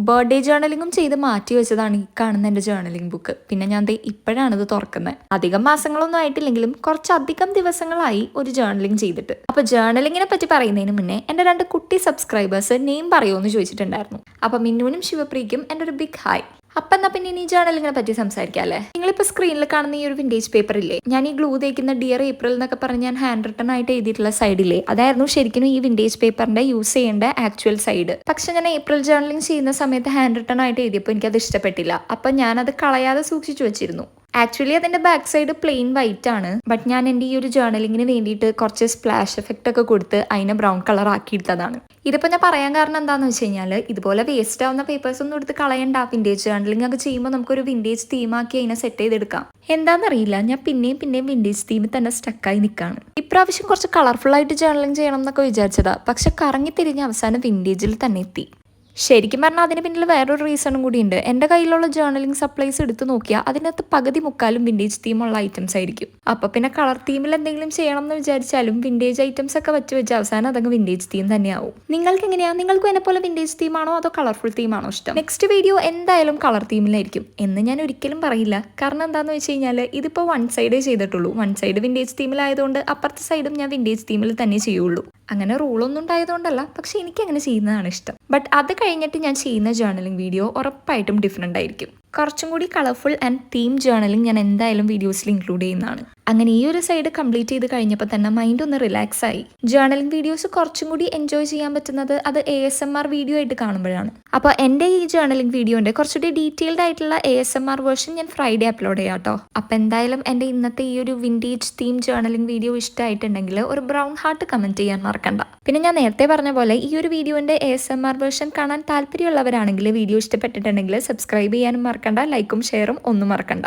Birthday ജേർണലിങ്ങും ചെയ്ത് മാറ്റി വെച്ചതാണ് ഈ കാണുന്ന എൻ്റെ ജേർണലിംഗ് ബുക്ക്. പിന്നെ ഞാൻ ദേ ഇപ്പോഴാണ് ഇത് തുറക്കുന്നത്. അധികം മാസങ്ങളൊന്നും ആയിട്ടില്ലെങ്കിലും കുറച്ചധികം ദിവസങ്ങളായി ഒരു ജേർണലിംഗ് ചെയ്തിട്ട്. അപ്പോൾ ജേർണലിങ്ങിനെ പറ്റി പറയുന്നതിന് മുന്നേ എൻ്റെ 2 കുട്ടി സബ്സ്ക്രൈബേഴ്സ് നെയിം പറയുമെന്ന് ചോദിച്ചിട്ടുണ്ടായിരുന്നു. അപ്പോൾ മിന്നുവിനും ശിവപ്രിയയ്ക്കും എൻ്റെ ഒരു ബിഗ് ഹായ്. അപ്പം എന്നാ പിന്നെ ഈ ജേർണലിങ്ങിനെ പറ്റി സംസാരിക്കാം അല്ലേ. നിങ്ങളിപ്പോൾ സ്ക്രീനിൽ കാണുന്ന ഈ ഒരു വിൻറ്റേജ് പേപ്പർ ഇല്ലേ, ഞാൻ ഈ ഗ്ലൂ തേക്കുന്ന ഡിയർ ഏപ്രിൽ എന്നൊക്കെ പറഞ്ഞ് ഞാൻ ഹാൻഡ് റിട്ടൺ ആയിട്ട് എഴുതിയിട്ടുള്ള സൈഡില്ലേ, അതായിരുന്നു ശരിക്കും ഈ വിൻറ്റേജ് പേപ്പറിന്റെ യൂസ് ചെയ്യേണ്ട ആക്ച്വൽ സൈഡ്. പക്ഷെ ഞാൻ ഏപ്രിൽ ജേർണലിംഗ് ചെയ്യുന്ന സമയത്ത് ഹാൻഡ് റിട്ടൺ ആയിട്ട് എഴുതിയപ്പോൾ എനിക്കത് ഇഷ്ടപ്പെട്ടില്ല. അപ്പം ഞാനത് കളയാതെ സൂക്ഷിച്ചു വെച്ചിരുന്നു. ആക്ച്വലി അതിന്റെ ബാക്ക് സൈഡ് പ്ലെയിൻ വൈറ്റ് ആണ്. ബട്ട് ഞാൻ എൻ്റെ ഈ ഒരു ജേർണലിങ്ങിന് വേണ്ടിയിട്ട് കുറച്ച് സ്പ്ലാഷ് എഫക്റ്റ് ഒക്കെ കൊടുത്ത് അതിനെ ബ്രൗൺ കളർ ആക്കിയെടുത്തതാണ്. ഇതിപ്പോൾ ഞാൻ പറയാൻ കാരണം എന്താണെന്ന് വെച്ച് കഴിഞ്ഞാൽ, ഇതുപോലെ വേസ്റ്റ് ആവുന്ന പേപ്പേഴ്സ് ഒന്നും എടുത്ത് കളയണ്ട. വിൻറ്റേജ് ജേർണലിംഗ് ഒക്കെ ചെയ്യുമ്പോൾ നമുക്കൊരു വിൻറ്റേജ് തീമാക്കി അതിനെ സെറ്റ് ചെയ്തെടുക്കാം. എന്താണെന്നറിയില്ല, ഞാൻ പിന്നെയും വിൻറ്റേജ് തീമിൽ തന്നെ സ്റ്റക്കായി നിൽക്കുകയാണ്. ഇപ്രാവശ്യം കുറച്ച് കളർഫുൾ ആയിട്ട് ജേർണലിംഗ് ചെയ്യണം എന്നൊക്കെ വിചാരിച്ചതാ. പക്ഷെ കറങ്ങി തിരിഞ്ഞ് അവസാനം വിൻറ്റേജിൽ തന്നെ എത്തി. ശരിക്കും പറഞ്ഞാൽ അതിന് പിന്നിൽ വേറൊരു റീസണും കൂടിയുണ്ട്. എൻ്റെ കയ്യിലുള്ള ജേർണലിംഗ് സപ്ലൈസ് എടുത്ത് നോക്കിയാൽ അതിനകത്ത് പകുതി മുക്കാലും വിൻറ്റേജ് തീമുള്ള ഐറ്റംസ് ആയിരിക്കും. അപ്പോൾ പിന്നെ കളർ തീമിൽ എന്തെങ്കിലും ചെയ്യണം എന്ന് വിചാരിച്ചാലും വിൻറ്റേജ് ഐറ്റംസ് ഒക്കെ വെച്ച് അവസാനം അതങ്ങ് വിൻറ്റേജ് തീം തന്നെയാവും. നിങ്ങൾക്ക് എങ്ങനെയാണ്? നിങ്ങൾക്കും എന്നെ പോലെ വിൻറ്റേജ് തീമാണോ അതോ കളർഫുൾ തീമാണോ ഇഷ്ടം? നെക്സ്റ്റ് വീഡിയോ എന്തായാലും കളർ തീമിലായിരിക്കും എന്ന് ഞാൻ ഒരിക്കലും പറയില്ല. കാരണം എന്താണെന്ന് വെച്ച് കഴിഞ്ഞാൽ ഇതിപ്പോൾ വൺ സൈഡേ ചെയ്തിട്ടുള്ളൂ. വൺ സൈഡ് വിൻറ്റേജ് തീമിലായതുകൊണ്ട് അപ്പുറത്തെ സൈഡും ഞാൻ വിൻറ്റേജ് തീമിൽ തന്നെ ചെയ്യുള്ളൂ. അങ്ങനെ റൂളൊന്നും ഉണ്ടായതുകൊണ്ടല്ല, പക്ഷെ എനിക്ക് അങ്ങനെ ചെയ്യുന്നതാണ് ഇഷ്ടം. ബട്ട് അത് കഴിഞ്ഞിട്ട് ഞാൻ ചെയ്യുന്ന ജേർണലിംഗ് വീഡിയോ ഉറപ്പായിട്ടും ഡിഫറെൻ്റ് ആയിരിക്കും. കുറച്ചും കൂടി കളർഫുൾ ആൻഡ് തീം ജേർണലിംഗ് ഞാൻ എന്തായാലും വീഡിയോസിൽ ഇൻക്ലൂഡ് ചെയ്യുന്നതാണ്. അങ്ങനെ ഈ ഒരു സൈഡ് കംപ്ലീറ്റ് ചെയ്ത് കഴിഞ്ഞപ്പോൾ തന്നെ മൈൻഡ് ഒന്ന് റിലാക്സ് ആയി. ജേർണലിംഗ് വീഡിയോസ് കുറച്ചും കൂടി എൻജോയ് ചെയ്യാൻ പറ്റുന്നത് അത് ASMR വീഡിയോ ആയിട്ട് കാണുമ്പോഴാണ്. അപ്പോൾ എൻ്റെ ഈ ജേർണലിംഗ് വീഡിയോൻ്റെ കുറച്ചുകൂടി ഡീറ്റെയിൽഡ് ആയിട്ടുള്ള ASMR വേർഷൻ ഞാൻ ഫ്രൈഡേ അപ്ലോഡ് ചെയ്യാം കേട്ടോ. അപ്പോൾ എന്തായാലും എൻ്റെ ഇന്നത്തെ ഈ ഒരു വിൻറ്റേജ് തീം ജേർണലിംഗ് വീഡിയോ ഇഷ്ടമായിട്ടുണ്ടെങ്കിൽ ഒരു ബ്രൗൺ ഹാർട്ട് കമൻറ്റ് ചെയ്യാൻ മറക്കണ്ട. പിന്നെ ഞാൻ നേരത്തെ പറഞ്ഞ പോലെ ഈ ഒരു വീഡിയോൻ്റെ ASMR വേർഷൻ കാണാൻ താല്പര്യമുള്ളവരാണെങ്കിൽ വീഡിയോ ഇഷ്ടപ്പെട്ടിട്ടുണ്ടെങ്കിൽ സബ്സ്ക്രൈബ് ചെയ്യാനും മറക്കണ്ട, ലൈക്കും ഷെയറും ഒന്നും മറക്കണ്ട.